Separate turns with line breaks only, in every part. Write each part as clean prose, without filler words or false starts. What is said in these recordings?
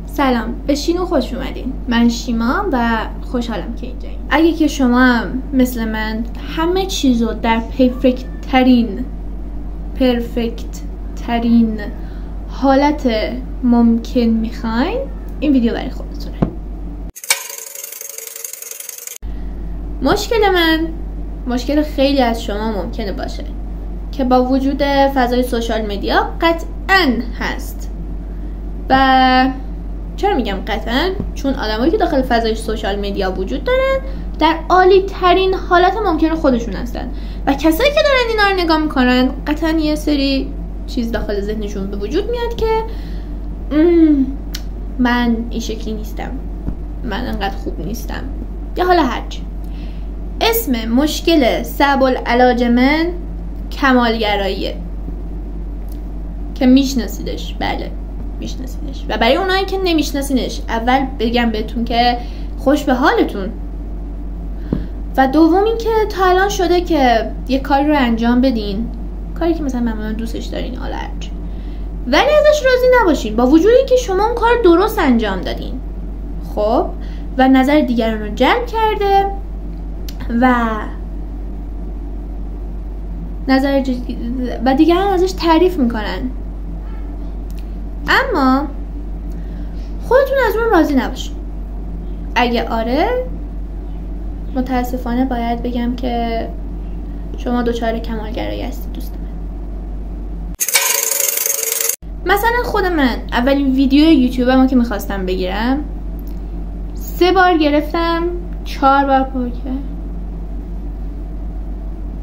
سلام، به شینو خوش اومدین. من شیما و خوشحالم که اینجاییم. اگه که شما هم مثل من همه چیزو در پرفکت ترین حالت ممکن میخواین، این ویدیو برای خودتونه. مشکل خیلی از شما ممکنه باشه که با وجود فضای سوشال مدیا قطعاً هست. و چرا میگم قطعاً؟ چون آدمایی که داخل فضای سوشال مدیا وجود دارن در عالی ترین حالت ممکن خودشون هستن و کسایی که دارن اینا رو نگاه میکنن قطعاً یه سری چیز داخل ذهنشون به وجود میاد که من این شکلی نیستم، من انقدر خوب نیستم، یا حالا هرچی. اسم مشکل صعب العلاج من کمالگراییه که میشناسیدش. بله میشناسیدش. و برای اونایی که نمیشناسینش اول بگم بهتون که خوش به حالتون. و دوم این که تا الان شده که یه کاری رو انجام بدین، کاری که مثلا معمولا دوستش دارین آلرج، ولی ازش راضی نباشین با وجود اینکه شما اون کار درست انجام دادین، خب، و نظر دیگران رو جلب کرده و دیگران ازش تعریف میکنن، اما خودتون از اون راضی نباشین. اگه آره، متاسفانه باید بگم که شما دچار کمالگرایی هستید دوست من. مثلا خود من اولین ویدیو یوتیوبمو که میخواستم بگیرم 3 بار گرفتم، 4 بار پر کردم.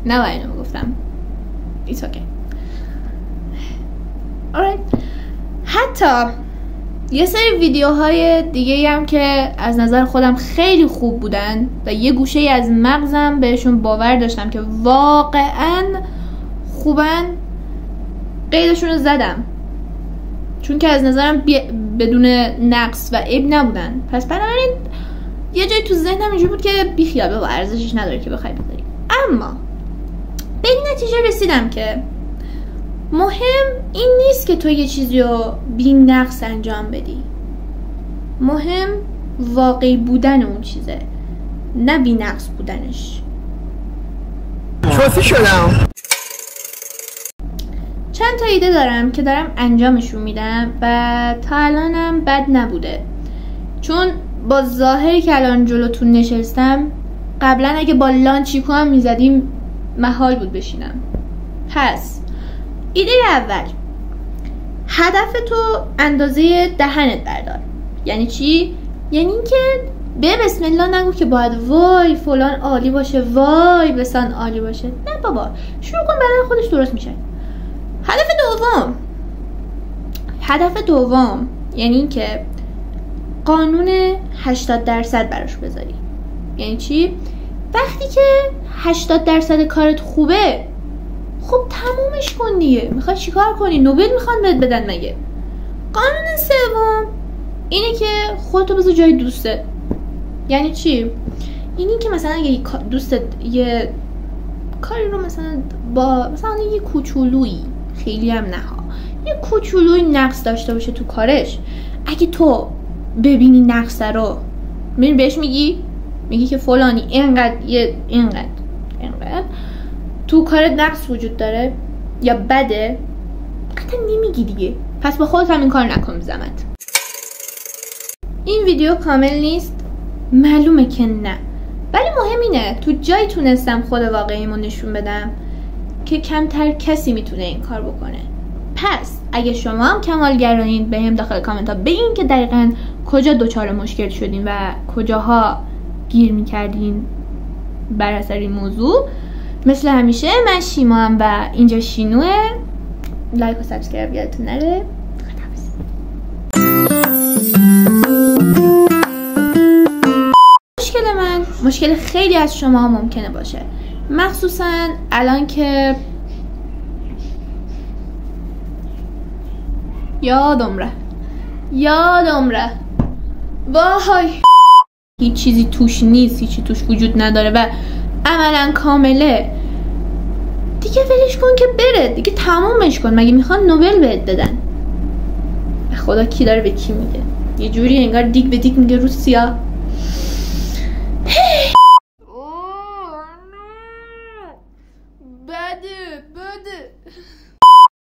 نه باید اینو گفتم. It's okay. Alright. حتی یه سری ویدیوهای دیگه هم که از نظر خودم خیلی خوب بودن و یه گوشه از مغزم بهشون باور داشتم که واقعا خوبن، قیدشون رو زدم چون که از نظرم بدون نقص و عیب نبودن. پس بنابراین یه جایی تو ذهنم اینجور بود که بیخیال، بابا ارزشش نداره که بخوای بذاری. اما به این نتیجه رسیدم که مهم این نیست که تو یه چیزی رو بی نقص انجام بدی، مهم واقعی بودن اون چیزه، نه بی نقص بودنش.
چوسی شدم.
چند تا ایده دارم که دارم انجامشون میدم و تا الانم بد نبوده، چون با ظاهری که الان جلوتون نشستم قبلا اگه با لانچیکو هم میزدیم محال بود بشینم. پس ایده اول، هدف تو اندازه دهنت بردار. یعنی چی؟ یعنی اینکه به بسم الله نگو که باید وای فلان عالی باشه، وای بسان عالی باشه. نه بابا، شروع کن، بدن خودش درست میشه. هدف دوم یعنی اینکه قانون 80% براش بذاری. یعنی چی؟ وقتی که 80% کارت خوبه، خب تمومش کن دیگه. میخوای چیکار کنی؟ نوبل میخوان بهت بدن مگه؟ قانون سوم اینه که خودتو بذار جای دوستت. یعنی چی؟ اینی که مثلا اگه دوستت یه کاری رو مثلا با مثلا یه کوچولویی، خیلی هم نه ها، یه کوچولویی نقص داشته باشه تو کارش، اگه تو ببینی نقص رو میری بهش میگی که فلانی اینقدر تو کارت نقص وجود داره یا بده، قطعا نمیگی دیگه. پس با خودت هم این کار نکن زحمت. این ویدیو کامل نیست، معلومه که نه، ولی مهم اینه تو جایی تونستم خود واقعیمو نشون بدم که کمتر کسی میتونه این کار بکنه. پس اگه شما هم کمالگرایین بهم داخل کامنت ها بگین که دقیقاً کجا دچار مشکل شدین و کجاها گیر میکردین بر اثر این موضوع. مثل همیشه من شیمام و اینجا شینوه. لایک و سابسکرایب یادتون نره. مشکل خیلی از شما ممکنه باشه، مخصوصا الان که یادم ره وای هیچ چیزی توش نیست، هیچی توش وجود نداره و عملا کامله دیگه ولش کن که بره دیگه، تمومش کن. مگه میخوان نوبل بهت بدن؟ خدا کی داره به کی میگه؟ یه جوری انگار دیگ به دیگ میگه روسیا. بده